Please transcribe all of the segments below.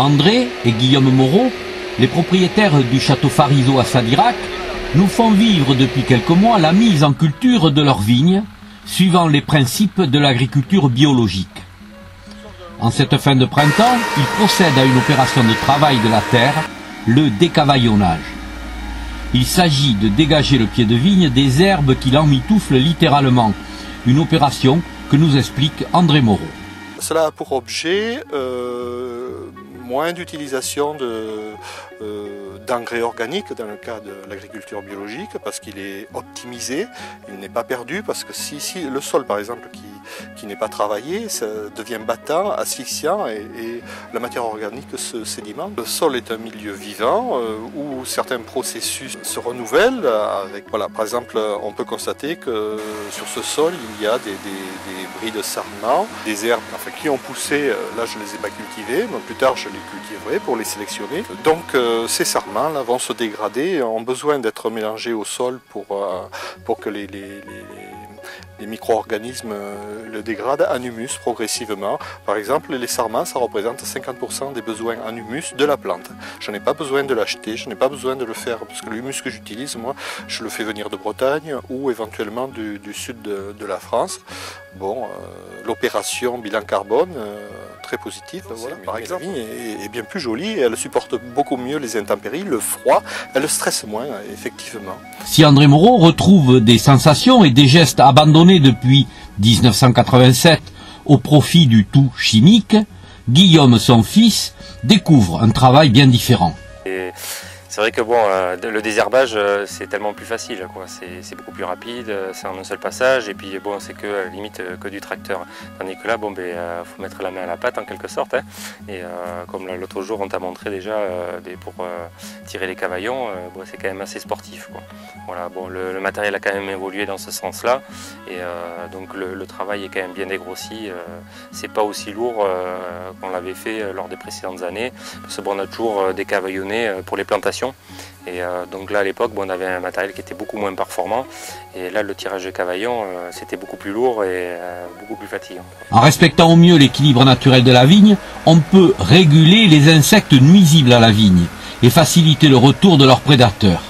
André et Guillaume Moreau, les propriétaires du château Fariseau à Sadirac, nous font vivre depuis quelques mois la mise en culture de leurs vignes, suivant les principes de l'agriculture biologique. En cette fin de printemps, ils procèdent à une opération de travail de la terre, le décavaillonnage. Il s'agit de dégager le pied de vigne des herbes qui l'emmitouflent littéralement, une opération que nous explique André Moreau. Cela a pour objet moins d'utilisation d'engrais organiques dans le cas de l'agriculture biologique parce qu'il est optimisé, il n'est pas perdu parce que si le sol par exemple qui n'est pas travaillé, ça devient battant, asphyxiant et la matière organique se sédimente. Le sol est un milieu vivant où certains processus se renouvellent. Voilà, par exemple, on peut constater que sur ce sol il y a des bris de sarment, des herbes qui ont poussé, là je ne les ai pas cultivées, mais plus tard je les cultiverai pour les sélectionner. Donc ces sarments là vont se dégrader, ont besoin d'être mélangés au sol pour que les micro-organismes le dégradent en humus progressivement. Par exemple, les sarments, ça représente 50% des besoins en humus de la plante. Je n'ai pas besoin de l'acheter, je n'ai pas besoin de le faire, parce que le humus que j'utilise, moi, je le fais venir de Bretagne ou éventuellement du sud de la France. Bon, l'opération bilan carbone, très positive. Voilà. Par exemple, la vigne est bien plus jolie, elle supporte beaucoup mieux les intempéries, le froid, elle stresse moins, effectivement. Si André Moreau retrouve des sensations et des gestes abandonnés depuis 1987 au profit du tout chimique, Guillaume, son fils, découvre un travail bien différent. C'est vrai que bon, le désherbage c'est tellement plus facile, c'est beaucoup plus rapide, c'est en un seul passage et puis bon, c'est que à la limite que du tracteur. Tandis que là, bon, faut mettre la main à la pâte en quelque sorte, hein. Et comme l'autre jour on t'a montré déjà pour tirer les cavaillons, bon, c'est quand même assez sportif, quoi. Voilà, bon, le matériel a quand même évolué dans ce sens-là et donc le travail est quand même bien dégrossi. C'est pas aussi lourd qu'on l'avait fait lors des précédentes années, parce que bon, on a toujours décavaillonné pour les plantations. Et donc là à l'époque on avait un matériel qui était beaucoup moins performant et là le tirage de cavaillon c'était beaucoup plus lourd et beaucoup plus fatigant. En respectant au mieux l'équilibre naturel de la vigne, on peut réguler les insectes nuisibles à la vigne et faciliter le retour de leurs prédateurs.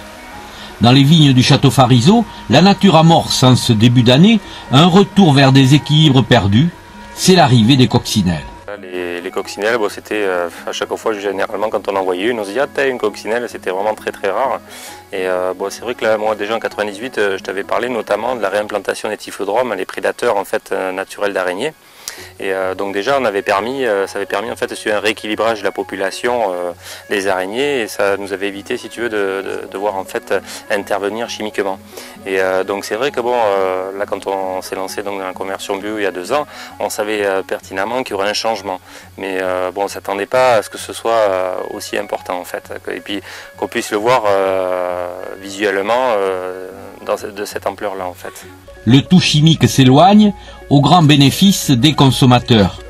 Dans les vignes du château Fariseau, la nature amorce en ce début d'année un retour vers des équilibres perdus, c'est l'arrivée des coccinelles. Les coccinelles, bon, c'était à chaque fois, généralement, quand on en voyait une, on se dit « Ah, t'as une coccinelle », c'était vraiment très très rare. Et bon, c'est vrai que là, moi, déjà en 98, je t'avais parlé notamment de la réimplantation des typhodromes, les prédateurs en fait, naturels d'araignées. Et donc déjà, ça avait permis en fait un rééquilibrage de la population des araignées et ça nous avait évité, si tu veux, de devoir en fait intervenir chimiquement. Et donc c'est vrai que bon, là quand on s'est lancé donc, dans la conversion bio il y a 2 ans, on savait pertinemment qu'il y aurait un changement. Mais bon, on ne s'attendait pas à ce que ce soit aussi important en fait. Et puis qu'on puisse le voir visuellement de cette ampleur-là en fait. Le tout chimique s'éloigne au grand bénéfice des consommateurs.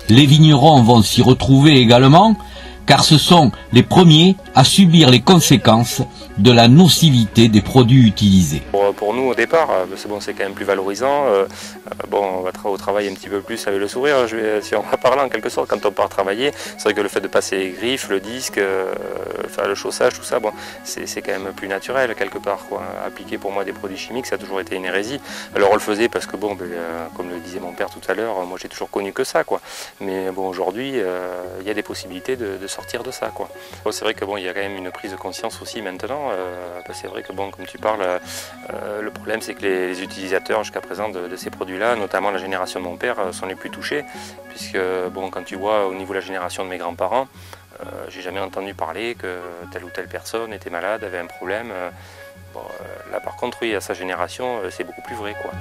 Les vignerons vont s'y retrouver également, car ce sont les premiers à subir les conséquences de la nocivité des produits utilisés. Pour nous au départ, c'est quand même plus valorisant. Bon, on va au travail un petit peu plus avec le sourire, si on va parler en quelque sorte quand on part travailler. C'est vrai que le fait de passer les griffes, le disque, faire le chaussage, tout ça, bon, c'est quand même plus naturel quelque part, quoi. Appliquer pour moi des produits chimiques, ça a toujours été une hérésie. Alors on le faisait parce que bon, comme le disait mon père tout à l'heure, moi j'ai toujours connu que ça, quoi. Mais bon, aujourd'hui, il y a des possibilités de sortir de ça, quoi. Bon, c'est vrai que bon, il y a quand même une prise de conscience aussi maintenant. C'est vrai que bon, comme tu parles, le problème c'est que les utilisateurs jusqu'à présent de ces produits-là, notamment la génération de mon père, sont les plus touchés, puisque bon, quand tu vois au niveau de la génération de mes grands-parents, j'ai jamais entendu parler que telle ou telle personne était malade, avait un problème. Bon, là par contre, oui, à sa génération, c'est beaucoup plus vrai, quoi.